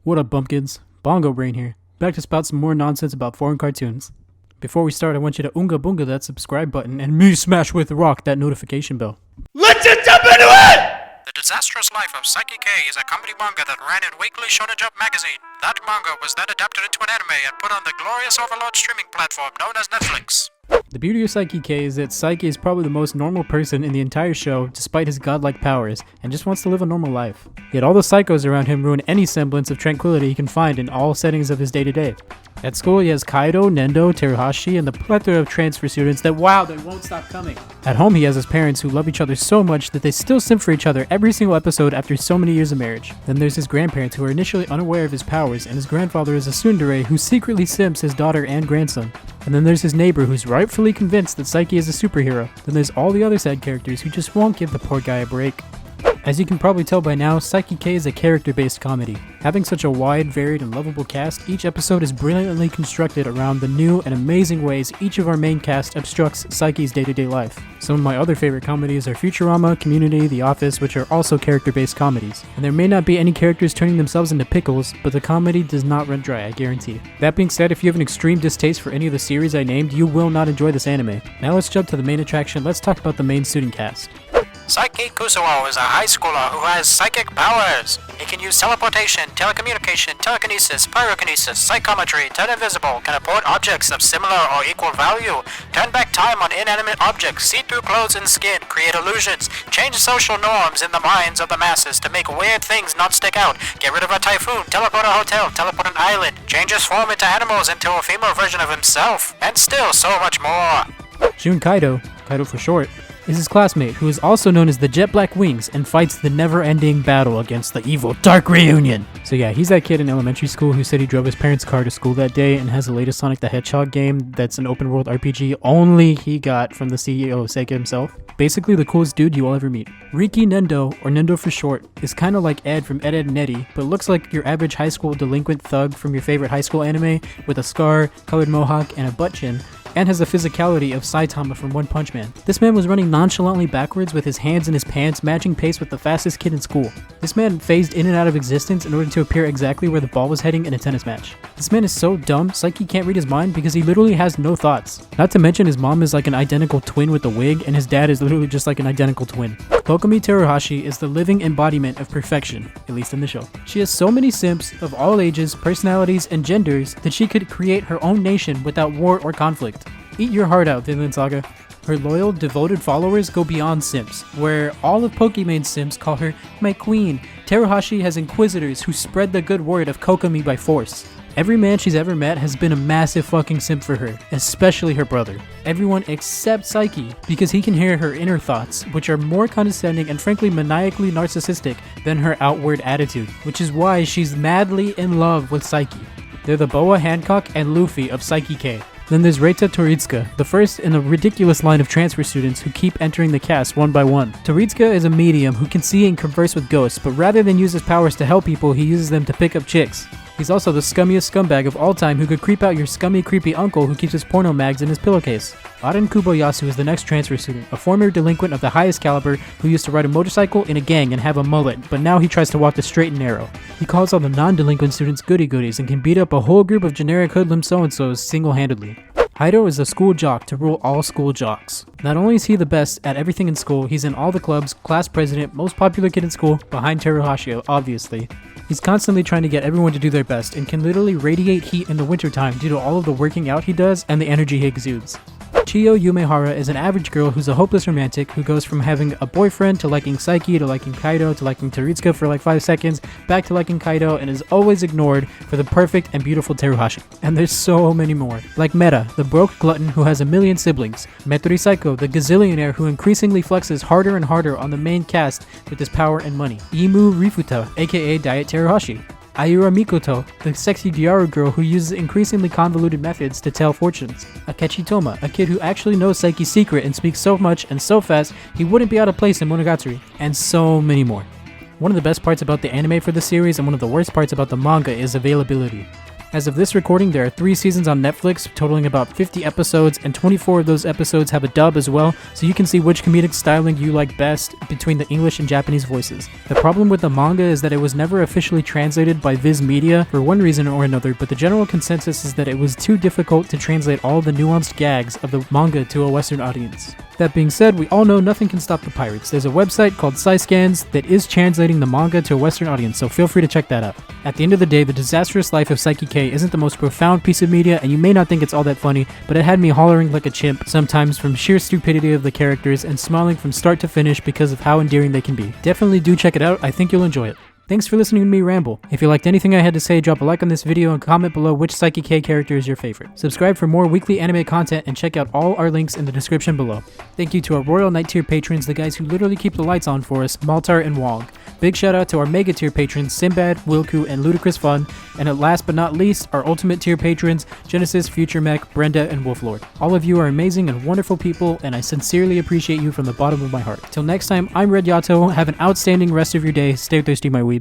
What up, bumpkins? Bongo Brain here, back to spout some more nonsense about foreign cartoons. Before we start, I want you to oonga boonga that subscribe button and me smash with rock that notification bell. Let's just jump into it! The Disastrous Life of Saiki is a comedy manga that ran in Weekly Shonen Jump magazine. That manga was then adapted into an anime and put on the glorious Overlord streaming platform known as Netflix. The beauty of Saiki is that Saiki is probably the most normal person in the entire show despite his godlike powers, and just wants to live a normal life. Yet all the psychos around him ruin any semblance of tranquility he can find in all settings of his day-to-day. At school, he has Kaido, Nendo, Teruhashi, and the plethora of transfer students that, wow, they won't stop coming. At home, he has his parents who love each other so much that they still simp for each other every single episode after so many years of marriage. Then there's his grandparents who are initially unaware of his powers, and his grandfather is a tsundere who secretly simps his daughter and grandson. And then there's his neighbor who's rightfully convinced that Saiki is a superhero. Then there's all the other side characters who just won't give the poor guy a break. As you can probably tell by now, Saiki is a character-based comedy. Having such a wide, varied, and lovable cast, each episode is brilliantly constructed around the new and amazing ways each of our main cast obstructs Saiki's day-to-day life. Some of my other favorite comedies are Futurama, Community, The Office, which are also character-based comedies. And there may not be any characters turning themselves into pickles, but the comedy does not run dry, I guarantee. That being said, if you have an extreme distaste for any of the series I named, you will not enjoy this anime. Now let's jump to the main attraction. Let's talk about the main student cast. Saiki Kusuo is a high schooler who has psychic powers. He can use teleportation, telecommunication, telekinesis, pyrokinesis, psychometry, turn invisible, can import objects of similar or equal value, turn back time on inanimate objects, see through clothes and skin, create illusions, change social norms in the minds of the masses to make weird things not stick out, get rid of a typhoon, teleport a hotel, teleport an island, change his form into animals into a female version of himself, and still so much more. Jun Kaido for short, is his classmate, who is also known as the Jet Black Wings and fights the never-ending battle against the evil Dark Reunion. So yeah, he's that kid in elementary school who said he drove his parents' car to school that day and has the latest Sonic the Hedgehog game that's an open-world RPG only he got from the CEO of Sega himself. Basically the coolest dude you'll ever meet. Riki Nendo, or Nendo for short, is kinda like Ed from Ed, Edd n Eddy, but looks like your average high school delinquent thug from your favorite high school anime with a scar, colored mohawk, and a butt chin, and has the physicality of Saitama from One Punch Man. This man was running nonchalantly backwards with his hands in his pants, matching pace with the fastest kid in school. This man phased in and out of existence in order to appear exactly where the ball was heading in a tennis match. This man is so dumb, Saiki can't read his mind because he literally has no thoughts. Not to mention his mom is like an identical twin with a wig, and his dad is literally just like an identical twin. Kokomi Teruhashi is the living embodiment of perfection, at least in the show. She has so many simps of all ages, personalities, and genders that she could create her own nation without war or conflict. Eat your heart out, Vinland Saga. Her loyal, devoted followers go beyond simps, where all of Pokemon's simps call her my queen. Teruhashi has inquisitors who spread the good word of Kokomi by force. Every man she's ever met has been a massive fucking simp for her, especially her brother. Everyone except Saiki, because he can hear her inner thoughts, which are more condescending and frankly maniacally narcissistic than her outward attitude, which is why she's madly in love with Saiki. They're the Boa Hancock and Luffy of Saiki K. Then there's Reita Toritsuka, the first in a ridiculous line of transfer students who keep entering the cast one by one. Toritsuka is a medium who can see and converse with ghosts, but rather than use his powers to help people, he uses them to pick up chicks. He's also the scummiest scumbag of all time who could creep out your scummy, creepy uncle who keeps his porno mags in his pillowcase. Arin Kuboyasu is the next transfer student, a former delinquent of the highest caliber who used to ride a motorcycle in a gang and have a mullet, but now he tries to walk the straight and narrow. He calls all the non-delinquent students goody-goodies and can beat up a whole group of generic hoodlum so-and-sos single-handedly. Haido is a school jock to rule all school jocks. Not only is he the best at everything in school, he's in all the clubs, class president, most popular kid in school, behind Teruhashi, obviously. He's constantly trying to get everyone to do their best and can literally radiate heat in the wintertime due to all of the working out he does and the energy he exudes. Chiyo Yumehara is an average girl who's a hopeless romantic who goes from having a boyfriend to liking Saiki to liking Kaido to liking Teritsuka for like 5 seconds, back to liking Kaido, and is always ignored for the perfect and beautiful Teruhashi. And there's so many more. Like Meta, the broke glutton who has a million siblings. Metori Saiko, the gazillionaire who increasingly flexes harder and harder on the main cast with his power and money. Imu Rifuta, aka Diet Teruhashi. Ayura Mikoto, the sexy Gyaru girl who uses increasingly convoluted methods to tell fortunes. Akechi Toma, a kid who actually knows Saiki's secret and speaks so much and so fast he wouldn't be out of place in Monogatari. And so many more. One of the best parts about the anime for the series and one of the worst parts about the manga is availability. As of this recording, there are 3 seasons on Netflix, totaling about 50 episodes, and 24 of those episodes have a dub as well, so you can see which comedic styling you like best between the English and Japanese voices. The problem with the manga is that it was never officially translated by Viz Media for one reason or another, but the general consensus is that it was too difficult to translate all the nuanced gags of the manga to a Western audience. That being said, we all know nothing can stop the pirates. There's a website called Scans that is translating the manga to a Western audience, so feel free to check that out. At the end of the day, the disastrous life of Saiki isn't the most profound piece of media, and you may not think it's all that funny, but it had me hollering like a chimp sometimes from sheer stupidity of the characters and smiling from start to finish because of how endearing they can be. Definitely do check it out, I think you'll enjoy it. Thanks for listening to me ramble. If you liked anything I had to say, drop a like on this video and comment below which Saiki character is your favorite. Subscribe for more weekly anime content and check out all our links in the description below. Thank you to our Royal Knight tier patrons, the guys who literally keep the lights on for us, Maltar and Wong. Big shout out to our Mega tier patrons, Sinbad, Wilku, and Ludicrous Fun. And at last but not least, our Ultimate tier patrons, Genesis, Future Mech, Brenda, and Wolflord. All of you are amazing and wonderful people, and I sincerely appreciate you from the bottom of my heart. Till next time, I'm RedYato. Have an outstanding rest of your day. Stay thirsty, my weebs.